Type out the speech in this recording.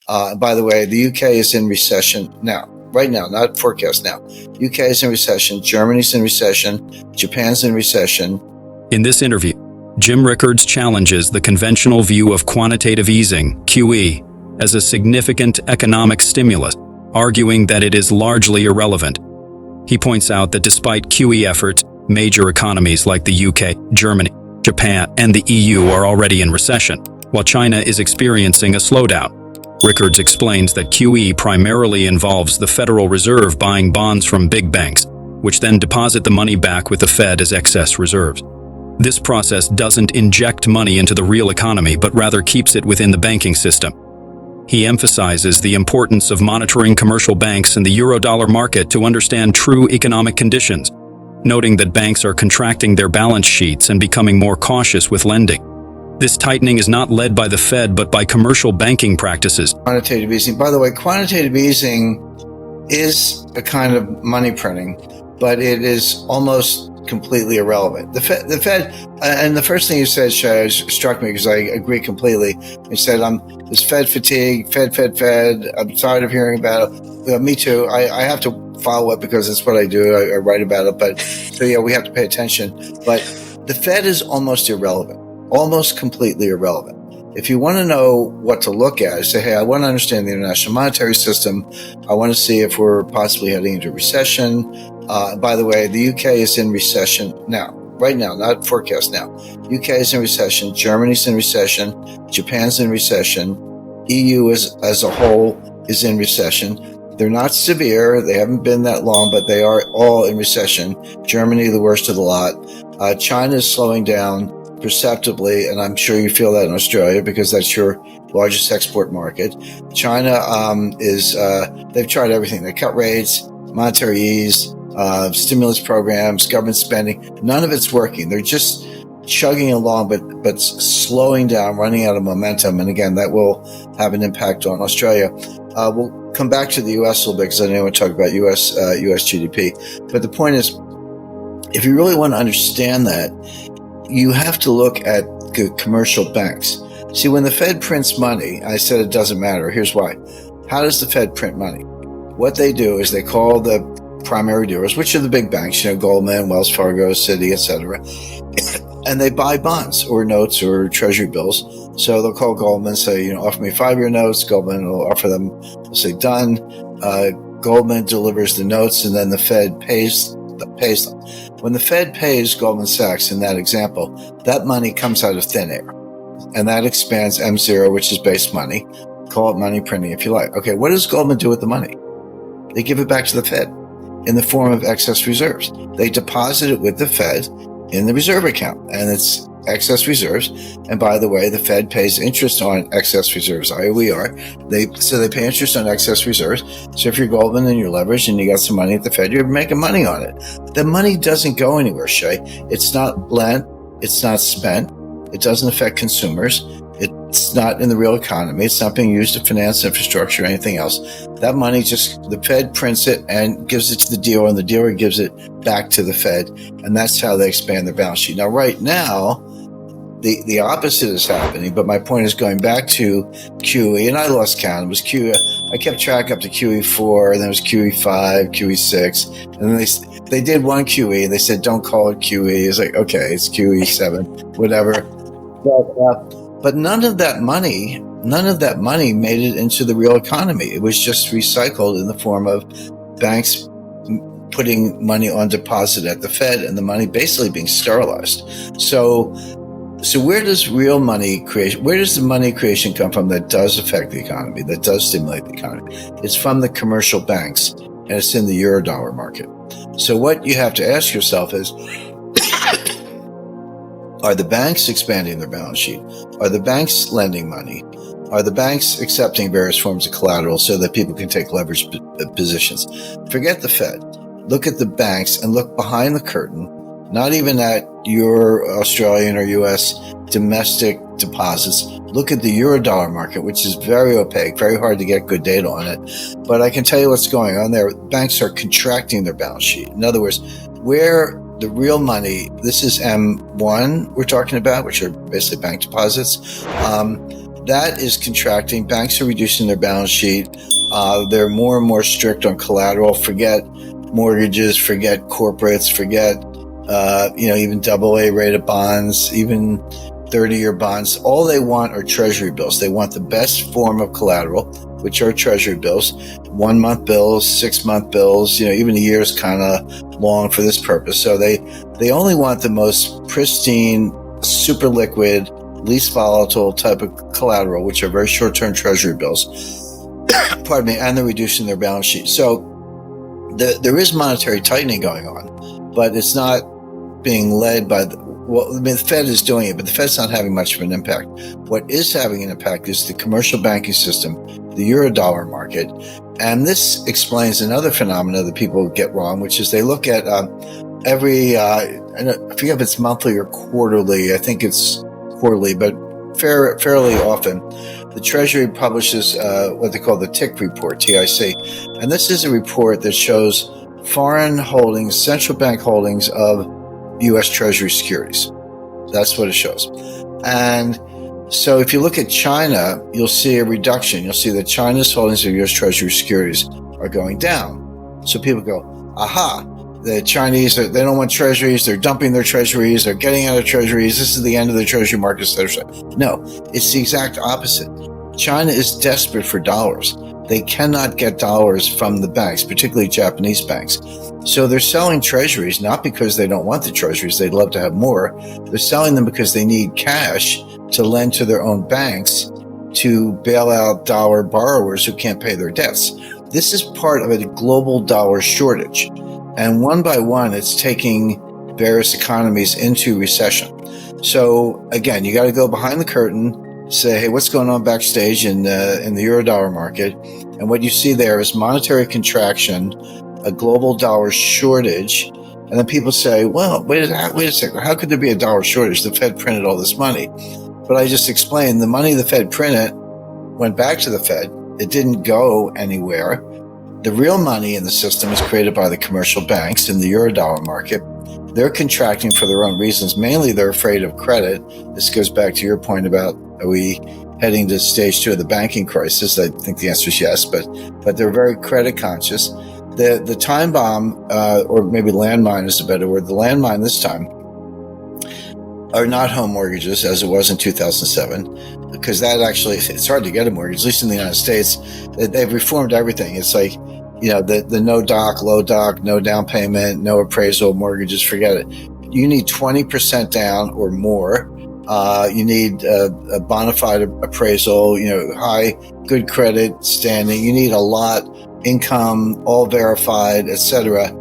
By the way, the UK is in recession now, right now, not forecast now. UK is in recession, Germany's in recession, Japan's in recession. In this interview, Jim Rickards challenges the conventional view of quantitative easing, QE, as a significant economic stimulus, arguing that it is largely irrelevant. He points out that despite QE efforts, major economies like the UK, Germany, Japan, and the EU are already in recession, while China is experiencing a slowdown. Rickards explains that QE primarily involves the Federal Reserve buying bonds from big banks, which then deposit the money back with the Fed as excess reserves. This process doesn't inject money into the real economy, but rather keeps it within the banking system. He emphasizes the importance of monitoring commercial banks and the Eurodollar market to understand true economic conditions, noting that banks are contracting their balance sheets and becoming more cautious with lending. This tightening is not led by the Fed, but by commercial banking practices. Quantitative easing. By the way, quantitative easing is a kind of money printing, but it is almost completely irrelevant. The Fed, and the first thing you said, Shai, struck me because I agree completely. You said, there's Fed fatigue, Fed. I'm tired of hearing about it. Me too. I have to follow it because it's what I do. I write about it. But so yeah, we have to pay attention. But the Fed is almost irrelevant, almost completely irrelevant. If you want to know what to look at, say, hey, I want to understand the international monetary system. I want to see if we're possibly heading into recession. By the way, the UK is in recession now, right now, not forecast now. UK is in recession, Germany's in recession, Japan's in recession, EU as a whole is in recession. They're not severe, they haven't been that long, but they are all in recession. Germany, the worst of the lot. China is slowing down perceptibly, and I'm sure you feel that in Australia because that's your largest export market. China they've tried everything. They cut rates, monetary ease, stimulus programs, government spending. None of it's working. They're just chugging along, but slowing down, running out of momentum. And again, that will have an impact on Australia. We'll come back to the U.S. a little bit because I know we'll talk about U.S. GDP. But the point is, if you really want to understand that, you have to look at the commercial banks. See, when the Fed prints money, I said it doesn't matter. Here's why. How does the Fed print money? What they do is they call the primary dealers, which are the big banks, Goldman, Wells Fargo, Citi, etc., and they buy bonds or notes or treasury bills. So they'll call Goldman, say, offer me 5-year notes. Goldman will offer them, they'll say, done. Goldman delivers the notes, and then the Fed pays them. When the Fed pays Goldman Sachs in that example, that money comes out of thin air, and that expands M0, which is base money. Call it money printing if you like. Okay, what does Goldman do with the money? They give it back to the Fed in the form of excess reserves. They deposit it with the Fed in the reserve account, and it's excess reserves. And by the way, the Fed pays interest on excess reserves, IOER. So they pay interest on excess reserves. So if you're Goldman and you're leveraged and you got some money at the Fed, you're making money on it. The money doesn't go anywhere, Shay. It's not lent. It's not spent. It doesn't affect consumers. It's not in the real economy. It's not being used to finance infrastructure or anything else. That money the Fed prints it and gives it to the dealer, and the dealer gives it back to the Fed. And that's how they expand their balance sheet. Now, right now, the opposite is happening, but my point is going back to QE, and I lost count. It was QE. I kept track up to QE4, and then it was QE5, QE6, and then they did one QE. They said, don't call it QE. It's like, okay, it's QE7, whatever. But none of that money made it into the real economy. It was just recycled in the form of banks putting money on deposit at the Fed and the money basically being sterilized. So where does real money creation, where does the money creation come from that does affect the economy, that does stimulate the economy? It's from the commercial banks, and it's in the Eurodollar market. So what you have to ask yourself is, are the banks expanding their balance sheet? Are the banks lending money? Are the banks accepting various forms of collateral so that people can take leverage positions? Forget the Fed. Look at the banks and look behind the curtain, not even at your Australian or U.S. domestic deposits. Look at the Eurodollar market, which is very opaque, very hard to get good data on it. But I can tell you what's going on there. Banks are contracting their balance sheet. In other words, where the real money, this is M1 we're talking about, which are basically bank deposits. that is contracting. Banks are reducing their balance sheet. They're more and more strict on collateral. Forget mortgages, forget corporates, forget even AA rated bonds, even 30-year bonds. All they want are treasury bills. They want the best form of collateral, which are treasury bills, 1 month bills, 6-month bills, even a year is kind of long for this purpose. So they only want the most pristine, super liquid, least volatile type of collateral, which are very short-term treasury bills. Pardon me, and they're reducing their balance sheet. So there is monetary tightening going on, but it's not being led by the Fed is doing it, but the Fed's not having much of an impact. What is having an impact is the commercial banking system, the Eurodollar market. And this explains another phenomena that people get wrong, which is they look at every, I forget if it's monthly or quarterly. I think it's quarterly, but fairly often, the Treasury publishes what they call the TIC report, TIC. And this is a report that shows foreign holdings, central bank holdings of U.S. Treasury securities. That's what it shows. And so if you look at China, you'll see a reduction. You'll see that China's holdings of U.S. Treasury securities are going down. So people go, aha, the Chinese, they don't want treasuries. They're dumping their treasuries. They're getting out of treasuries. This is the end of the treasury market. No, it's the exact opposite. China is desperate for dollars. They cannot get dollars from the banks, particularly Japanese banks. So they're selling treasuries, not because they don't want the treasuries. They'd love to have more. They're selling them because they need cash to lend to their own banks to bail out dollar borrowers who can't pay their debts. This is part of a global dollar shortage. And one by one, it's taking various economies into recession. So again, you got to go behind the curtain, say, hey, what's going on backstage in the Eurodollar market? And what you see there is monetary contraction, a global dollar shortage. And then people say, well, wait a second. How could there be a dollar shortage? The Fed printed all this money. But I just explained the money the Fed printed went back to the Fed. It didn't go anywhere. The real money in the system is created by the commercial banks in the Eurodollar market. They're contracting for their own reasons. Mainly, they're afraid of credit. This goes back to your point about, are we heading to stage 2 of the banking crisis? I think the answer is yes, but they're very credit conscious. The time bomb, or maybe landmine is a better word, the landmine this time are not home mortgages as it was in 2007, because that actually, it's hard to get a mortgage, at least in the United States. They've reformed everything. It's like, the no doc, low doc, no down payment, no appraisal mortgages, forget it. You need 20% down or more. You need a bona fide appraisal, high, good credit standing. You need a lot, income, all verified, etc.